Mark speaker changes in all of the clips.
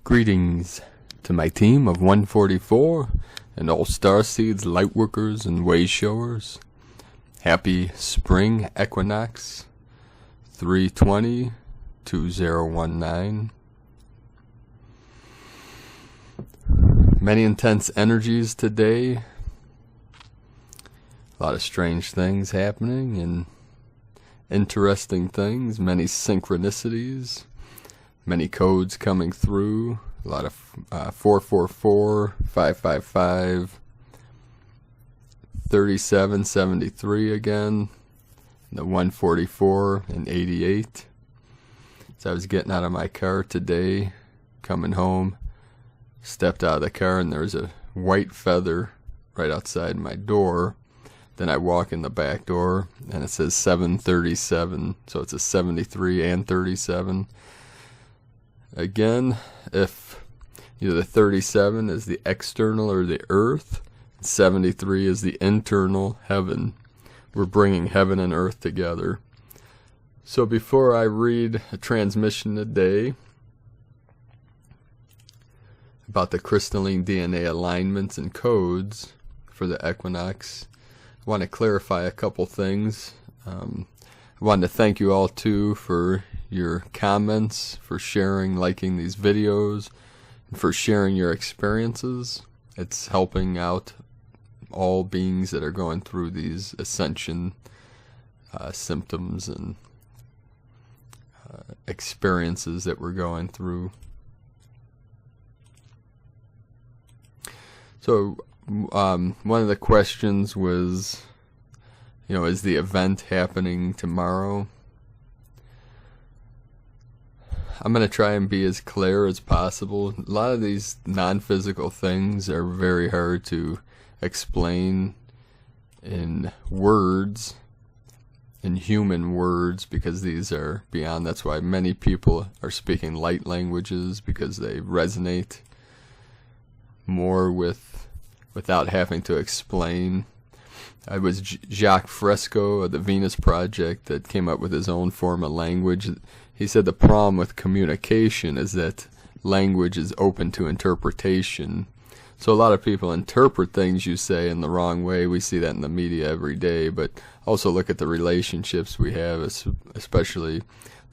Speaker 1: Greetings to my team of 144 and all Starseeds, Lightworkers, and Wayshowers. Happy Spring Equinox 3/20/2019. Many intense energies today. A lot of strange things happening and interesting things. Many synchronicities. Many codes coming through. A lot of 444, 555, 3773 again. The 144 and 88. So I was getting out of my car today, coming home, stepped out of the car, and there's a white feather right outside my door. Then I walk in the back door, and it says 737. So it's a 73 and 37. Again, if either the 37 is the external or the earth, 73 is the internal heaven. We're bringing heaven and earth together. So before I read a transmission today about the crystalline DNA alignments and codes for the equinox, I want to clarify a couple things. I wanted to thank you all too for your comments, for sharing, liking these videos, and for sharing your experiences. It's helping out all beings that are going through these ascension symptoms and experiences that we're going through. So one of the questions was, is the event happening tomorrow? I'm going to try and be as clear as possible. A lot of these non-physical things are very hard to explain in words, in human words, because these are beyond. That's why many people are speaking light languages, because they resonate more without having to explain. It was Jacques Fresco of the Venus Project that came up with his own form of language. He said the problem with communication is that language is open to interpretation. So a lot of people interpret things you say in the wrong way. We see that in the media every day, but also look at the relationships we have, especially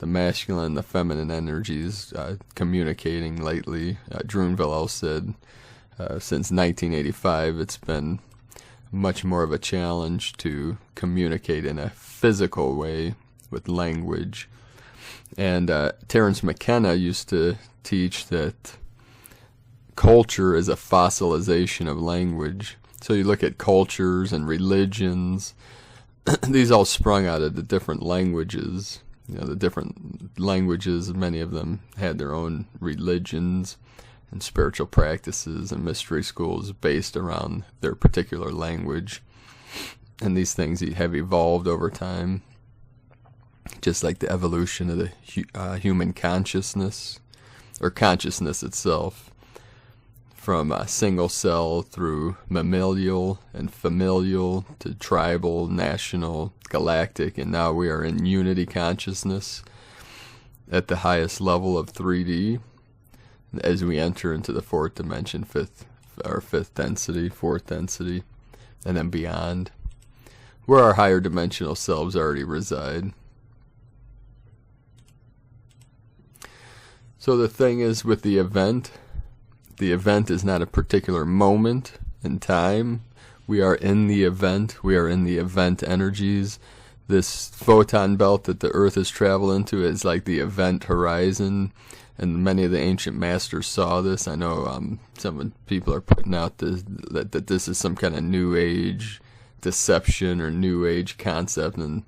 Speaker 1: the masculine and the feminine energies communicating lately. Drew Villel said since 1985 it's been much more of a challenge to communicate in a physical way with language. And Terence McKenna used to teach that culture is a fossilization of language. So you look at cultures and religions, these all sprung out of the different languages. The different languages, many of them had their own religions and spiritual practices and mystery schools based around their particular language. And these things have evolved over time, just like the evolution of the human consciousness, or consciousness itself, from single cell through mammalian and familial to tribal, national, galactic, and now we are in unity consciousness at the highest level of 3D as we enter into the fourth dimension, fifth density, fourth density, and then beyond, where our higher dimensional selves already reside. So the thing is with the event is not a particular moment in time. We are in the event. We are in the event energies. This photon belt that the Earth has traveled into is like the event horizon, and many of the ancient masters saw this. I know some people are putting out that this is some kind of New Age deception or New Age concept, and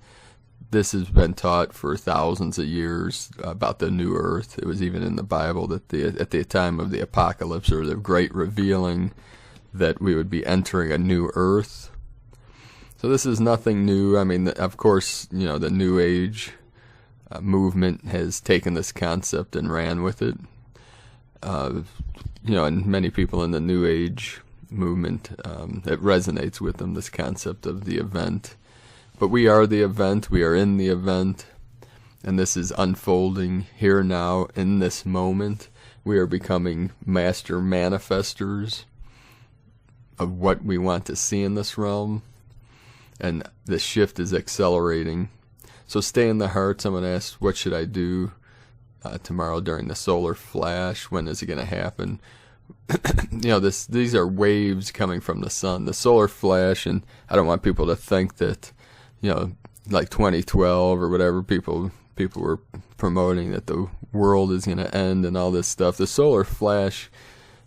Speaker 1: this has been taught for thousands of years about the new earth. It was even in the Bible that at the time of the apocalypse or the great revealing that we would be entering a new earth. So this is nothing new. I mean, of course, the New Age movement has taken this concept and ran with it. And many people in the New Age movement, it resonates with them, this concept of the event. But we are the event, we are in the event, and this is unfolding here now in this moment. We are becoming master manifestors of what we want to see in this realm. And the shift is accelerating. So stay in the heart. Someone asked, what should I do tomorrow during the solar flash? When is it going to happen? These are waves coming from the sun. The solar flash, and I don't want people to think that, like 2012 or whatever, people were promoting that the world is going to end and all this stuff. The solar flash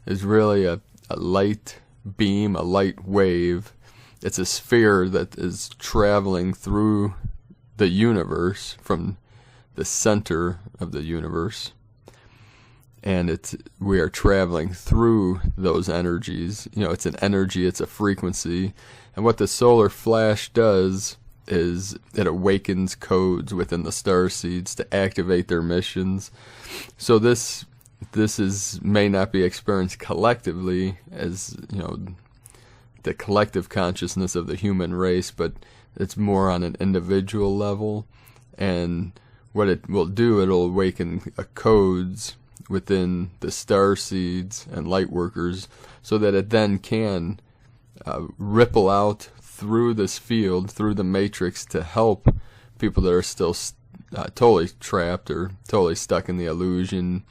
Speaker 1: is really a light beam, a light wave. It's a sphere that is traveling through the universe from the center of the universe. And we are traveling through those energies. It's an energy, it's a frequency. And what the solar flash does is it awakens codes within the starseeds to activate their missions. So this may not be experienced collectively as, the collective consciousness of the human race, but it's more on an individual level. And what it will do, it'll awaken codes within the starseeds and lightworkers, so that it then can ripple out through this field, through the matrix, to help people that are still totally trapped or totally stuck in the illusion,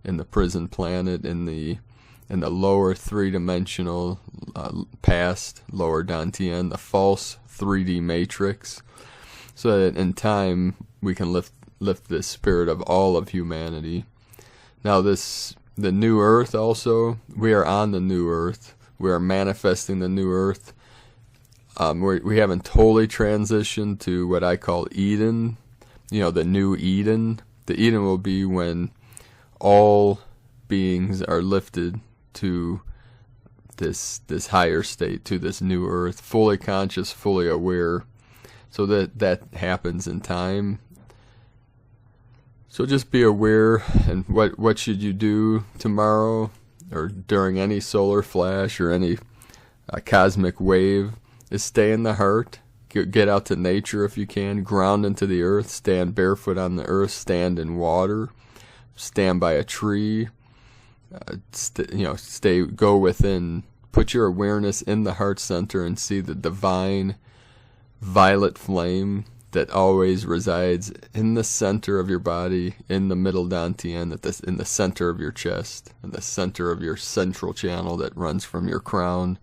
Speaker 1: in the prison planet, in the lower three-dimensional past, lower Dantian, the false 3D matrix, so that in time we can lift the spirit of all of humanity. Now the new earth also, we are on the new earth. We are manifesting the new earth. We haven't totally transitioned to what I call Eden, the new Eden. The Eden will be when all beings are lifted to this higher state, to this new earth, fully conscious, fully aware. So that happens in time. So just be aware. And what should you do tomorrow or during any solar flash or any cosmic wave? Is stay in the heart. Get out to nature if you can. Ground into the earth. Stand barefoot on the earth. Stand in water. Stand by a tree. Go within. Put your awareness in the heart center and see the divine violet flame that always resides in the center of your body, in the middle dantian, in the center of your chest, in the center of your central channel that runs from your crown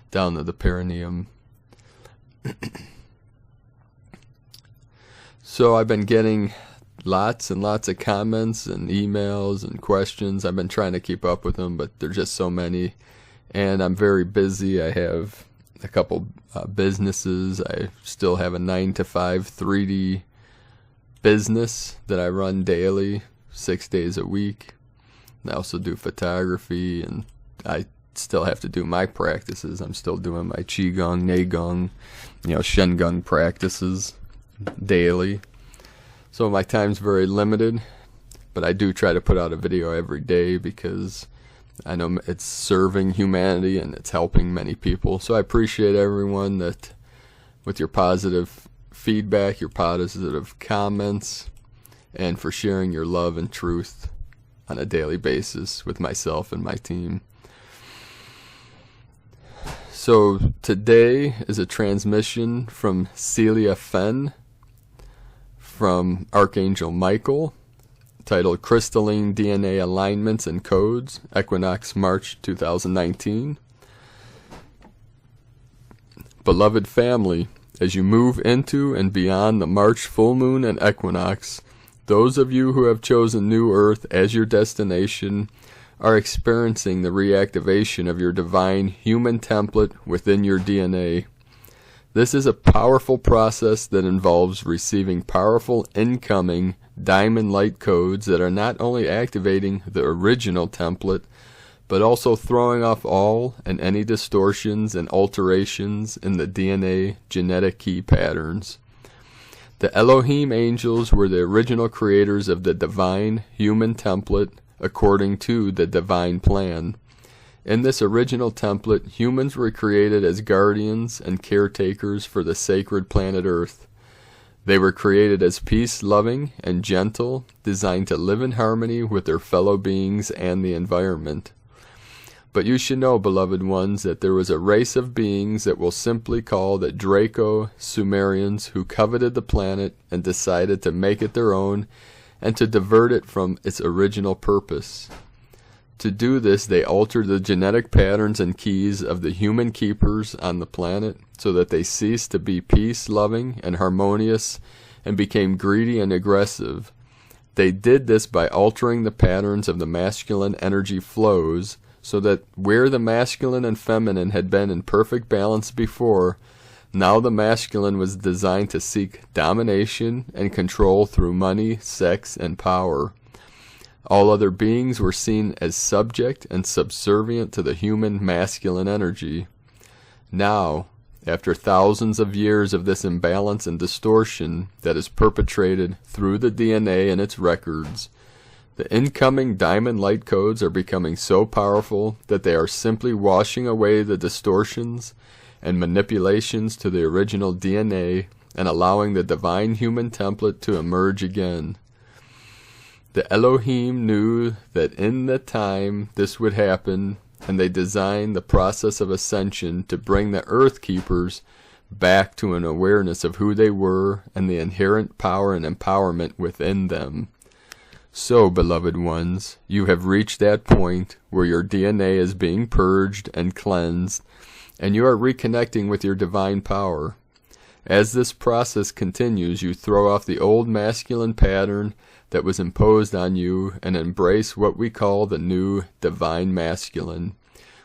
Speaker 1: down to the perineum. So I've been getting lots and lots of comments and emails and questions. I've been trying to keep up with them, but there's just so many. And I'm very busy. I have a couple businesses. I still have a 9-to-5 3D business that I run daily, 6 days a week. I also do photography, and I still have to do my practices. I'm still doing my Qigong, Neigong, Shengung practices daily. So my time's very limited, but I do try to put out a video every day because I know it's serving humanity and it's helping many people. So I appreciate everyone that with your positive feedback, your positive comments, and for sharing your love and truth on a daily basis with myself and my team. So today is a transmission from Celia Fenn from Archangel Michael, titled Crystalline DNA Alignments and Codes, Equinox, March 2019. Beloved family, as you move into and beyond the March full moon and equinox, those of you who have chosen New Earth as your destination are experiencing the reactivation of your divine human template within your DNA. This is a powerful process that involves receiving powerful incoming diamond light codes that are not only activating the original template, but also throwing off all and any distortions and alterations in the DNA genetic key patterns. The Elohim angels were the original creators of the divine human template according to the divine plan. In this original template, humans were created as guardians and caretakers for the sacred planet Earth. They were created as peace-loving and gentle, designed to live in harmony with their fellow beings and the environment. But you should know, beloved ones, that there was a race of beings that we'll simply call the Draco-Sumerians who coveted the planet and decided to make it their own and to divert it from its original purpose. To do this, they altered the genetic patterns and keys of the human keepers on the planet so that they ceased to be peace-loving and harmonious and became greedy and aggressive. They did this by altering the patterns of the masculine energy flows so that where the masculine and feminine had been in perfect balance before, now the masculine was designed to seek domination and control through money, sex, and power. All other beings were seen as subject and subservient to the human masculine energy. Now, after thousands of years of this imbalance and distortion that is perpetrated through the DNA and its records, the incoming diamond light codes are becoming so powerful that they are simply washing away the distortions and manipulations to the original DNA and allowing the divine human template to emerge again. The Elohim knew that in the time this would happen, and they designed the process of ascension to bring the Earth Keepers back to an awareness of who they were and the inherent power and empowerment within them. So, beloved ones, you have reached that point where your DNA is being purged and cleansed, and you are reconnecting with your divine power. As this process continues, you throw off the old masculine pattern that was imposed on you and embrace what we call the new divine masculine,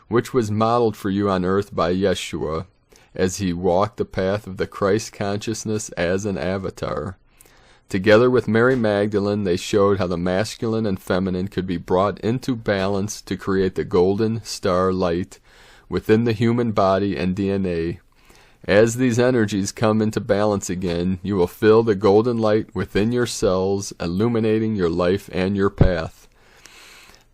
Speaker 1: which was modeled for you on earth by Yeshua, as he walked the path of the Christ consciousness as an avatar. Together with Mary Magdalene, they showed how the masculine and feminine could be brought into balance to create the golden star light within the human body and DNA. As these energies come into balance again, you will feel the golden light within your cells, illuminating your life and your path.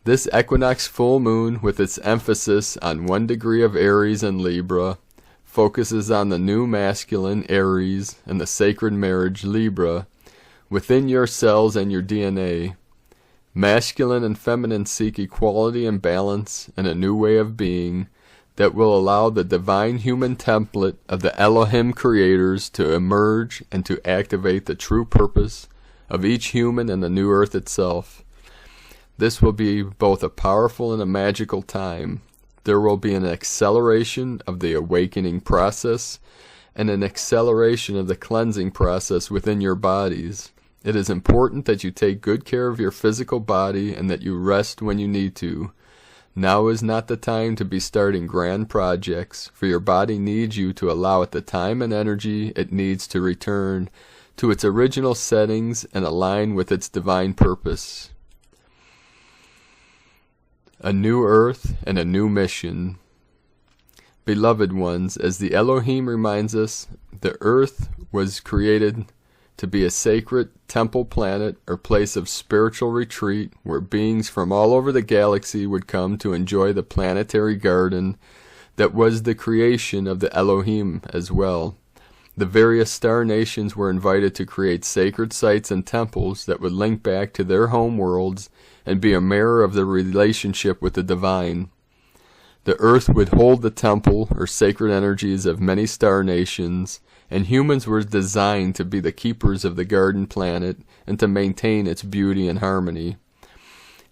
Speaker 1: This equinox full moon, with its emphasis on 1 degree of Aries and Libra, focuses on the new masculine, Aries, and the sacred marriage, Libra, within your cells and your DNA. Masculine and feminine seek equality and balance and a new way of being that will allow the divine human template of the Elohim creators to emerge and to activate the true purpose of each human and the new earth itself. This will be both a powerful and a magical time. There will be an acceleration of the awakening process and an acceleration of the cleansing process within your bodies. It is important that you take good care of your physical body and that you rest when you need to. Now is not the time to be starting grand projects, for your body needs you to allow it the time and energy it needs to return to its original settings and align with its divine purpose. A new earth and a new mission. Beloved ones, as the Elohim reminds us, the earth was created to be a sacred temple planet or place of spiritual retreat where beings from all over the galaxy would come to enjoy the planetary garden that was the creation of the Elohim as well. The various star nations were invited to create sacred sites and temples that would link back to their home worlds and be a mirror of their relationship with the divine. The earth would hold the temple or sacred energies of many star nations, and humans were designed to be the keepers of the garden planet and to maintain its beauty and harmony.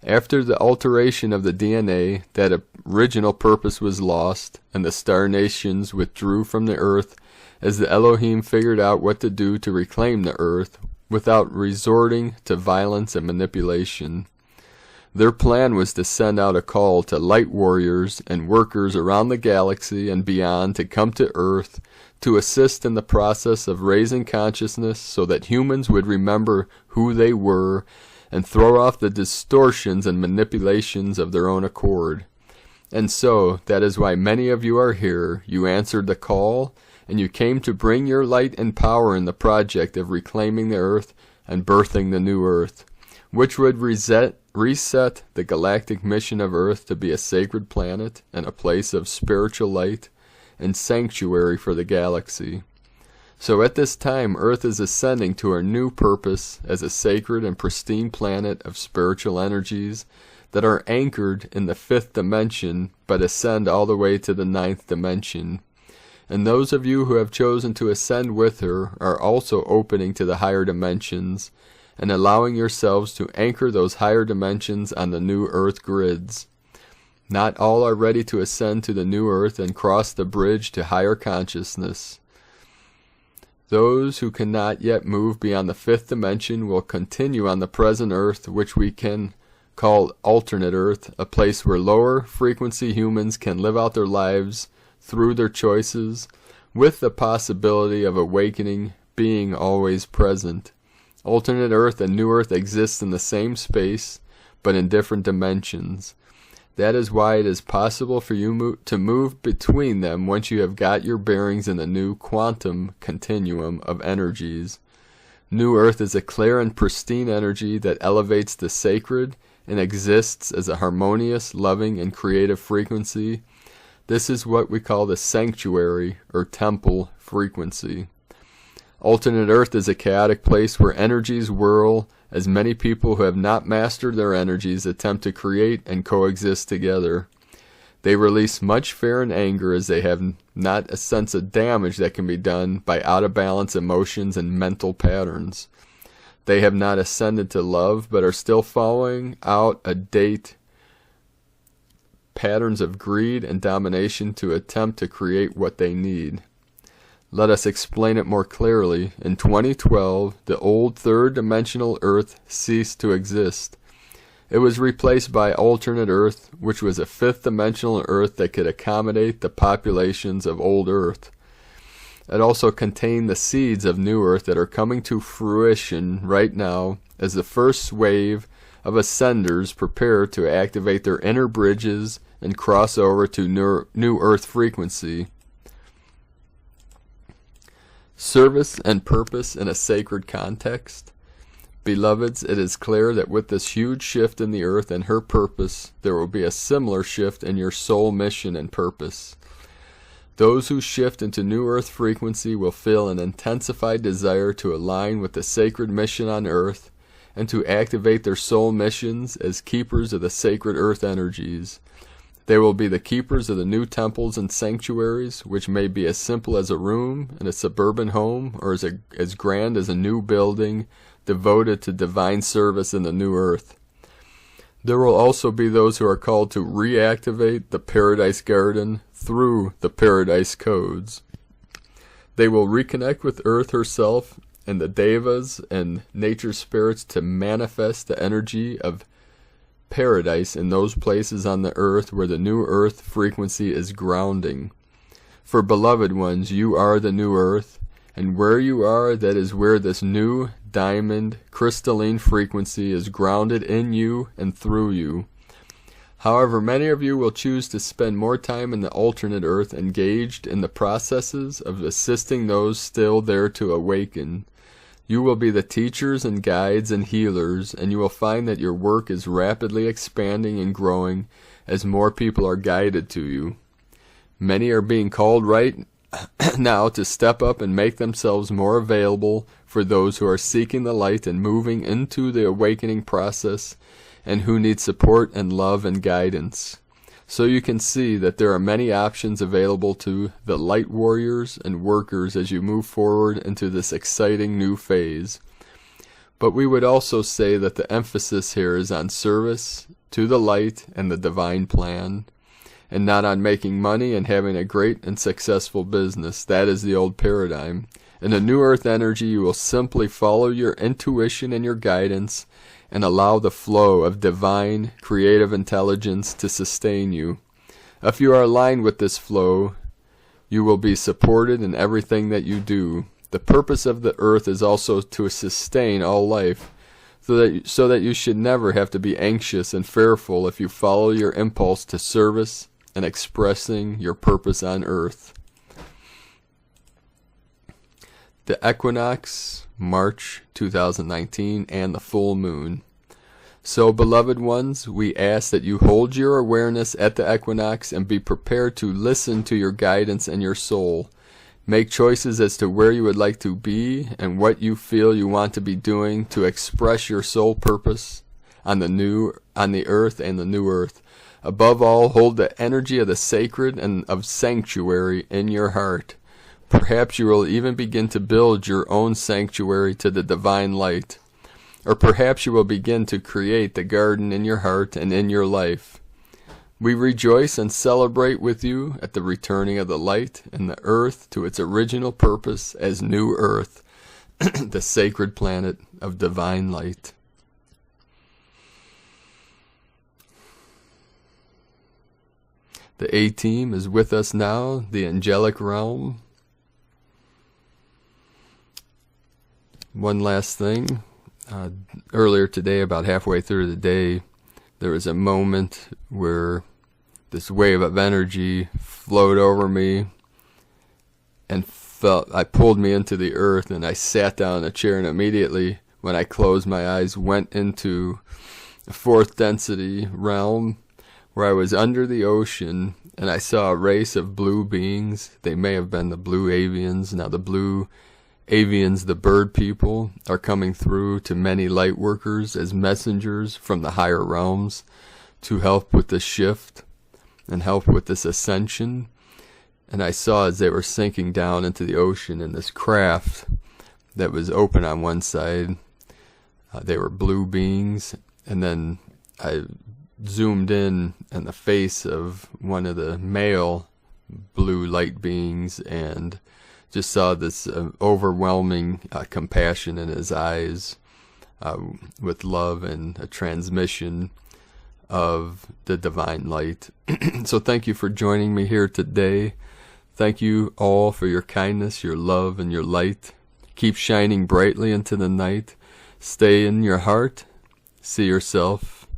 Speaker 1: After the alteration of the DNA, that original purpose was lost, and the star nations withdrew from the earth as the Elohim figured out what to do to reclaim the earth without resorting to violence and manipulation. Their plan was to send out a call to light warriors and workers around the galaxy and beyond to come to Earth to assist in the process of raising consciousness so that humans would remember who they were and throw off the distortions and manipulations of their own accord. And so, that is why many of you are here. You answered the call, and you came to bring your light and power in the project of reclaiming the Earth and birthing the new Earth, which would reset the galactic mission of Earth to be a sacred planet and a place of spiritual light and sanctuary for the galaxy. So at this time, Earth is ascending to her new purpose as a sacred and pristine planet of spiritual energies that are anchored in the 5th dimension, but ascend all the way to the 9th dimension. And those of you who have chosen to ascend with her are also opening to the higher dimensions and allowing yourselves to anchor those higher dimensions on the new Earth grids. Not all are ready to ascend to the new Earth and cross the bridge to higher consciousness. Those who cannot yet move beyond the 5th dimension will continue on the present Earth, which we can call alternate Earth, a place where lower frequency humans can live out their lives through their choices, with the possibility of awakening being always present. Alternate Earth and New Earth exist in the same space, but in different dimensions. That is why it is possible for you to move between them once you have got your bearings in the new quantum continuum of energies. New Earth is a clear and pristine energy that elevates the sacred and exists as a harmonious, loving, and creative frequency. This is what we call the sanctuary or temple frequency. Alternate Earth is a chaotic place where energies whirl as many people who have not mastered their energies attempt to create and coexist together. They release much fear and anger as they have not a sense of damage that can be done by out-of-balance emotions and mental patterns. They have not ascended to love, but are still following out a date patterns of greed and domination to attempt to create what they need. Let us explain it more clearly. In 2012, the old third-dimensional Earth ceased to exist. It was replaced by alternate Earth, which was a 5th-dimensional Earth that could accommodate the populations of old Earth. It also contained the seeds of new Earth that are coming to fruition right now as the first wave of ascenders prepare to activate their inner bridges and cross over to new Earth frequency. Service and purpose in a sacred context. Beloveds, it is clear that with this huge shift in the Earth and her purpose, there will be a similar shift in your soul mission and purpose. Those who shift into new Earth frequency will feel an intensified desire to align with the sacred mission on Earth and to activate their soul missions as keepers of the sacred Earth energies. They will be the keepers of the new temples and sanctuaries, which may be as simple as a room in a suburban home or as grand as a new building devoted to divine service in the new Earth. There will also be those who are called to reactivate the Paradise Garden through the Paradise Codes. They will reconnect with Earth herself and the Devas and nature spirits to manifest the energy of paradise in those places on the Earth where the new Earth frequency is grounding. For beloved ones, you are the new Earth, and where you are, that is where this new diamond crystalline frequency is grounded in you and through you. However, many of you will choose to spend more time in the alternate Earth engaged in the processes of assisting those still there to awaken. You will be the teachers and guides and healers, and you will find that your work is rapidly expanding and growing as more people are guided to you. Many are being called right now to step up and make themselves more available for those who are seeking the light and moving into the awakening process and who need support and love and guidance. So you can see that there are many options available to the light warriors and workers as you move forward into this exciting new phase. But we would also say that the emphasis here is on service to the light and the divine plan, and not on making money and having a great and successful business. That is the old paradigm. In the new Earth energy, you will simply follow your intuition and your guidance and allow the flow of divine, creative intelligence to sustain you. If you are aligned with this flow, you will be supported in everything that you do. The purpose of the Earth is also to sustain all life, so that you should never have to be anxious and fearful if you follow your impulse to service and expressing your purpose on Earth. The Equinox, March 2019, and the full moon. So, beloved ones, we ask that you hold your awareness at the equinox and be prepared to listen to your guidance and your soul. Make choices as to where you would like to be and what you feel you want to be doing to express your soul purpose on the earth and the new earth. Above all, hold the energy of the sacred and of sanctuary in your heart. Perhaps you will even begin to build your own sanctuary to the divine light. Or perhaps you will begin to create the garden in your heart and in your life. We rejoice and celebrate with you at the returning of the light and the earth to its original purpose as new earth, the sacred planet of divine light. The A-team is with us now, the angelic realm. One last thing. Earlier today, about halfway through the day, there was a moment where this wave of energy flowed over me and I pulled me into the earth, and I sat down in a chair, and immediately when I closed my eyes, went into the fourth density realm where I was under the ocean, and I saw a race of blue beings. They may have been the blue avians. Now the blue avians, the bird people, are coming through to many Lightworkers as messengers from the higher realms to help with the shift and help with this ascension. And I saw as they were sinking down into the ocean in this craft that was open on one side, they were blue beings, and then I zoomed in on the face of one of the male blue light beings and just saw this overwhelming compassion in his eyes with love and a transmission of the divine light. So thank you for joining me here today. Thank you all for your kindness, your love, and your light. Keep shining brightly into the night. Stay in your heart. See yourself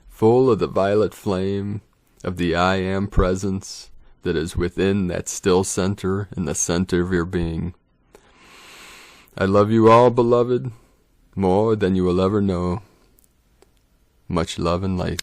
Speaker 1: full of the violet flame of the I Am presence that is within that still center in the center of your being. I love you all, beloved, more than you will ever know. Much love and light.